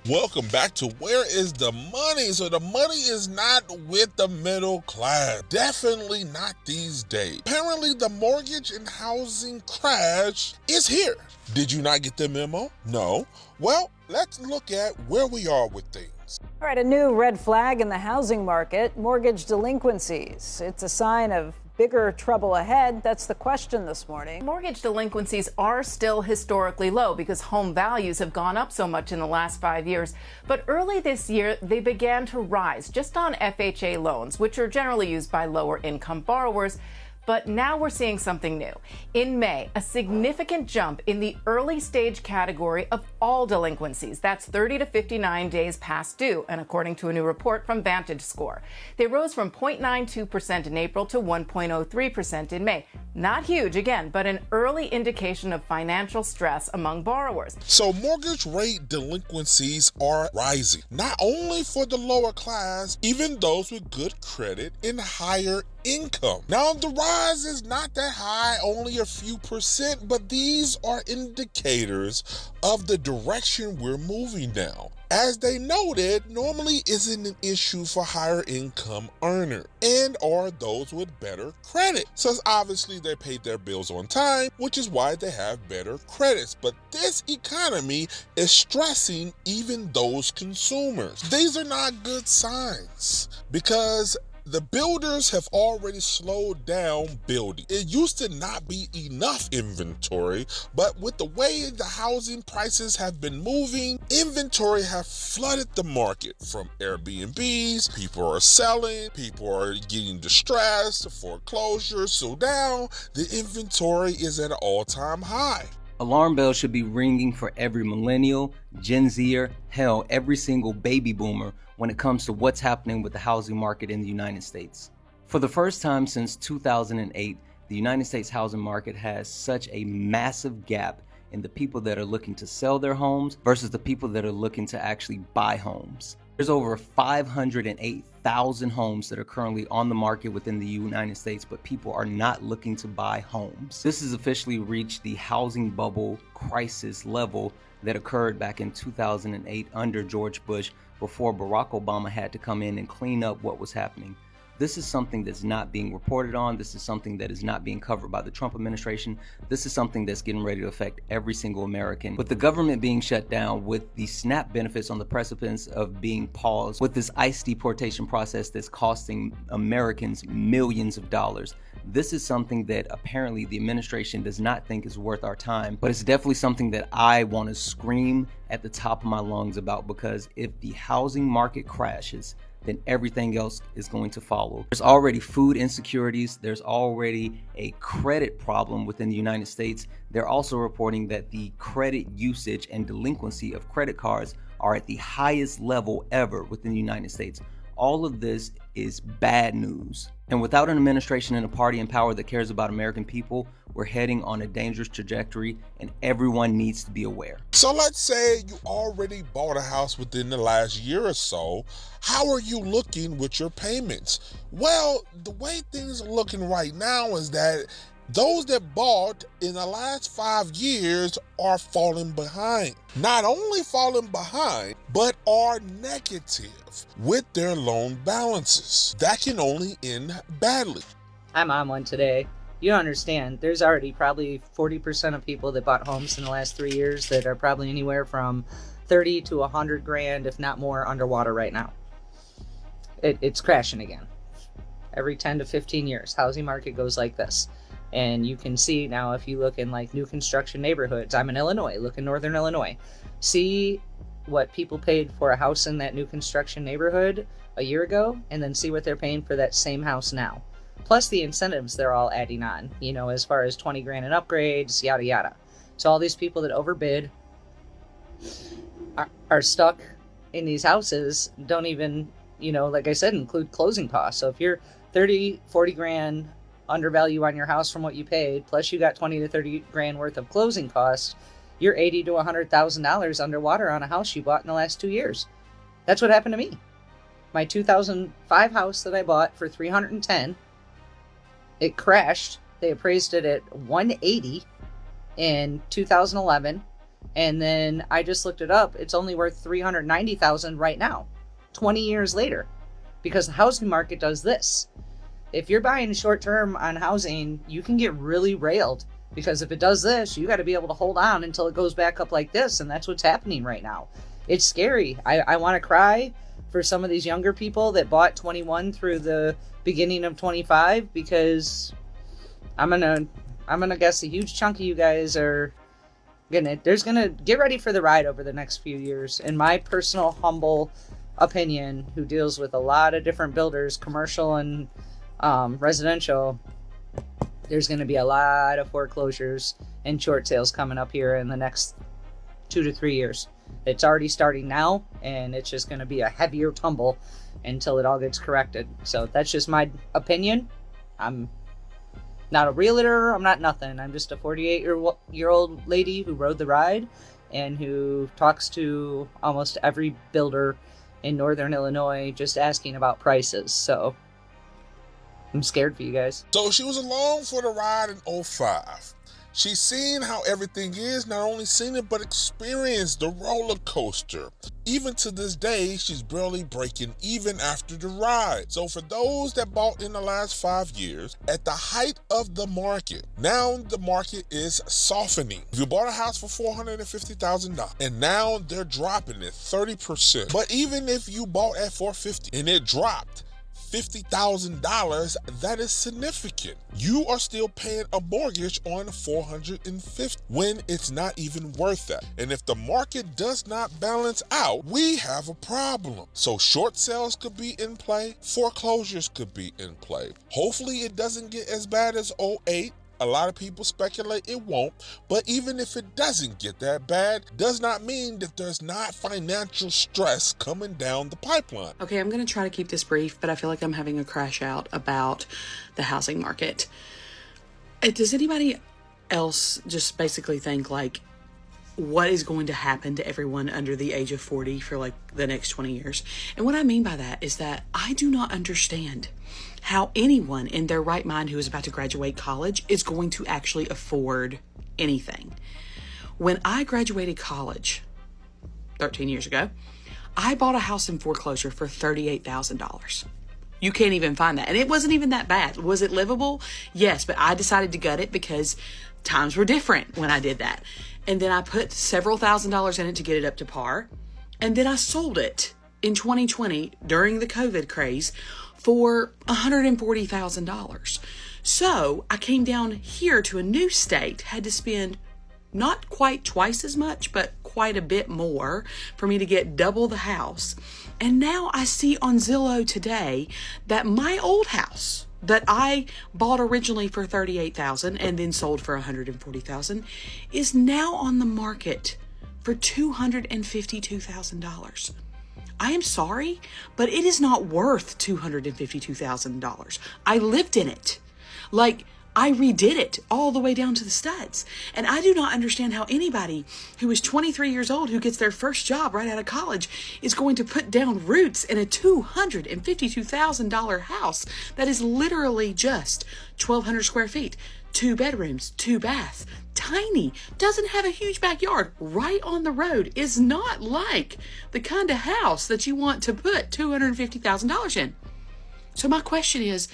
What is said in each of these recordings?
Welcome back to Where is the Money? So the money is not with the middle class. Definitely not these days. Apparently the mortgage and housing crash is here. Did you not get the memo? No. Well, let's look at where we are with things. All right, a new red flag in the housing market, mortgage delinquencies. It's a sign of bigger trouble ahead. That's the question this morning. Mortgage delinquencies are still historically low because home values have gone up so much in the last 5 years. But early this year, they began to rise just on FHA loans, which are generally used by lower income borrowers. But now we're seeing something new. In May, a significant jump in the early stage category of all delinquencies. That's 30 to 59 days past due, and according to a new report from VantageScore. They rose from 0.92% in April to 1.03% in May. Not huge, again, but an early indication of financial stress among borrowers. So mortgage rate delinquencies are rising, not only for the lower class, even those with good credit and higher income. Now the rise is not that high, only a few percent, but these are indicators of the direction we're moving now. As they noted, normally isn't an issue for higher income earners and or those with better credit. So obviously they paid their bills on time, which is why they have better credits. But this economy is stressing even those consumers. These are not good signs because the builders have already slowed down building. It used to not be enough inventory, but with the way the housing prices have been moving, inventory have flooded the market from Airbnbs. People are selling, people are getting distressed, foreclosure. So now the inventory is at an all-time high. Alarm bells should be ringing for every millennial, Gen Zer, hell, every single baby boomer when it comes to what's happening with the housing market in the United States. For the first time since 2008, the United States housing market has such a massive gap in the people that are looking to sell their homes versus the people that are looking to actually buy homes. There's over 508,000 homes that are currently on the market within the United States, but people are not looking to buy homes. This has officially reached the housing bubble crisis level that occurred back in 2008 under George Bush before Barack Obama had to come in and clean up what was happening. This is something that's not being reported on. This is something that is not being covered by the Trump administration. This is something that's getting ready to affect every single American. With the government being shut down, with the SNAP benefits on the precipice of being paused, with this ICE deportation process that's costing Americans millions of dollars, this is something that apparently the administration does not think is worth our time, but it's definitely something that I want to scream at the top of my lungs about, because if the housing market crashes, then everything else is going to follow. There's already food insecurities. There's already a credit problem within the United States. They're also reporting that the credit usage and delinquency of credit cards are at the highest level ever within the United States. All of this is bad news. And without an administration and a party in power that cares about American people, we're heading on a dangerous trajectory, and everyone needs to be aware. So let's say you already bought a house within the last year or so. How are you looking with your payments? Well, the way things are looking right now is that those that bought in the last 5 years are falling behind. Not only falling behind, but are negative with their loan balances. That can only end badly. I'm on one today. You don't understand. There's already probably 40% of people that bought homes in the last 3 years that are probably anywhere from 30 to 100 grand, if not more, underwater right now. It's crashing again. Every 10 to 15 years, housing market goes like this. And you can see now, if you look in like new construction neighborhoods, I'm in Illinois, look in northern Illinois, see what people paid for a house in that new construction neighborhood a year ago, and then see what they're paying for that same house now. Plus the incentives they're all adding on, you know, as far as 20 grand in upgrades, yada yada. So all these people that overbid are stuck in these houses, don't even, you know, like I said, include closing costs. So if you're 30, 40 grand undervalue on your house from what you paid, plus you got 20 to 30 grand worth of closing costs, you're $80,000 to $100,000 underwater on a house you bought in the last 2 years. That's what happened to me. My 2005 house that I bought for $310, it crashed. They appraised it at $180 in 2011, And then I just looked it up. It's only worth $390,000 right now, 20 years later, because the housing market does this. If you're buying short term on housing, you can get really railed, because if it does this, you got to be able to hold on until it goes back up like this. And that's what's happening right now. It's scary. I want to cry for some of these younger people that bought 21 through the beginning of 25, because I'm gonna guess a huge chunk of you guys are gonna get ready for the ride over the next few years. In my personal humble opinion, who deals with a lot of different builders, commercial and residential, there's going to be a lot of foreclosures and short sales coming up here in the next 2 to 3 years. It's already starting now, and it's just going to be a heavier tumble until it all gets corrected. So that's just my opinion. I'm not a realtor. I'm not nothing. I'm just a 48-year-old lady who rode the ride and who talks to almost every builder in Northern Illinois just asking about prices. So I'm scared for you guys. So she was along for the ride in 05. She's seen how everything is, not only seen it, but experienced the roller coaster. Even to this day, she's barely breaking even after the ride. So for those that bought in the last 5 years, at the height of the market, now the market is softening. If you bought a house for $450,000 and now they're dropping it 30%. But even if you bought at $450,000 and it dropped $50,000, that is significant. You are still paying a mortgage on $450,000 when it's not even worth that. And if the market does not balance out, we have a problem. So short sales could be in play, foreclosures could be in play. Hopefully it doesn't get as bad as 08. A lot of people speculate it won't, but even if it doesn't get that bad, does not mean that there's not financial stress coming down the pipeline. Okay, I'm going to try to keep this brief, but I feel like I'm having a crash out about the housing market. Does anybody else just basically think, like, what is going to happen to everyone under the age of 40 for, like, the next 20 years? And what I mean by that is that I do not understand how anyone in their right mind who is about to graduate college is going to actually afford anything. When I graduated college 13 years ago, I bought a house in foreclosure for $38,000. You can't even find that. And it wasn't even that bad. Was it livable? Yes, but I decided to gut it because times were different when I did that. And then I put several $1,000s in it to get it up to par. And then I sold it in 2020 during the COVID craze for $140,000. So I came down here to a new state, had to spend not quite twice as much, but quite a bit more for me to get double the house. And now I see on Zillow today that my old house that I bought originally for $38,000 and then sold for $140,000 is now on the market for $252,000. I am sorry, but it is not worth $252,000. I lived in it. Like, I redid it all the way down to the studs. And I do not understand how anybody who is 23 years old, who gets their first job right out of college, is going to put down roots in a $252,000 house that is literally just 1,200 square feet, 2 bedrooms, 2 baths, tiny, doesn't have a huge backyard, right on the road, is not like the kind of house that you want to put $250,000 in. So my question is,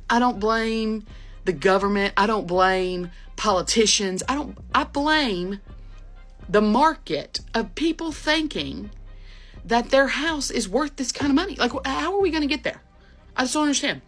I don't blame the government. I don't blame politicians. I blame the market of people thinking that their house is worth this kind of money. Like, how are we going to get there? I just don't understand.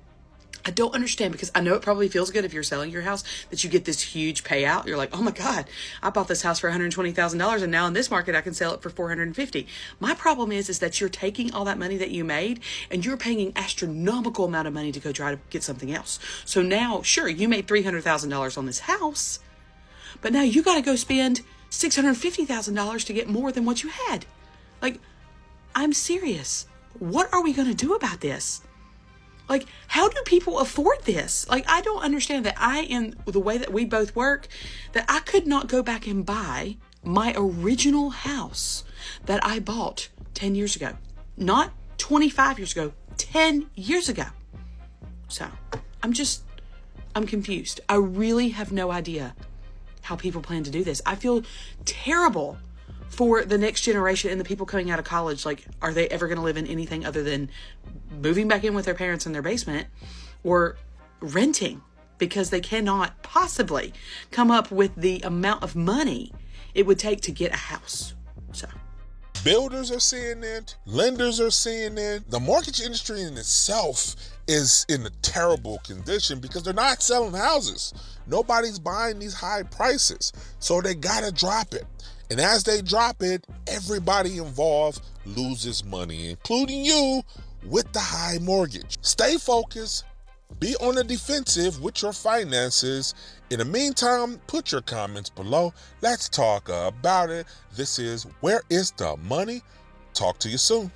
I don't understand, because I know it probably feels good if you're selling your house that you get this huge payout. You're like, oh my God, I bought this house for $120,000 and now in this market I can sell it for $450,000. My problem is that you're taking all that money that you made and you're paying an astronomical amount of money to go try to get something else. So now, sure, you made $300,000 on this house, but now you got to go spend $650,000 to get more than what you had. Like, I'm serious. What are we going to do about this? Like, how do people afford this? Like, I don't understand that the way that we both work, that I could not go back and buy my original house that I bought 10 years ago. Not 25 years ago, 10 years ago. So, I'm confused. I really have no idea how people plan to do this. I feel terrible for the next generation and the people coming out of college. Like, are they ever going to live in anything other than moving back in with their parents in their basement or renting? Because they cannot possibly come up with the amount of money it would take to get a house. So builders are seeing it, lenders are seeing it. The mortgage industry in itself is in a terrible condition because they're not selling houses. Nobody's buying these high prices, so they gotta drop it. And as they drop it, everybody involved loses money, including you with the high mortgage. Stay focused. Be on the defensive with your finances. In the meantime, put your comments below. Let's talk about it. This is Where is the Money? Talk to you soon.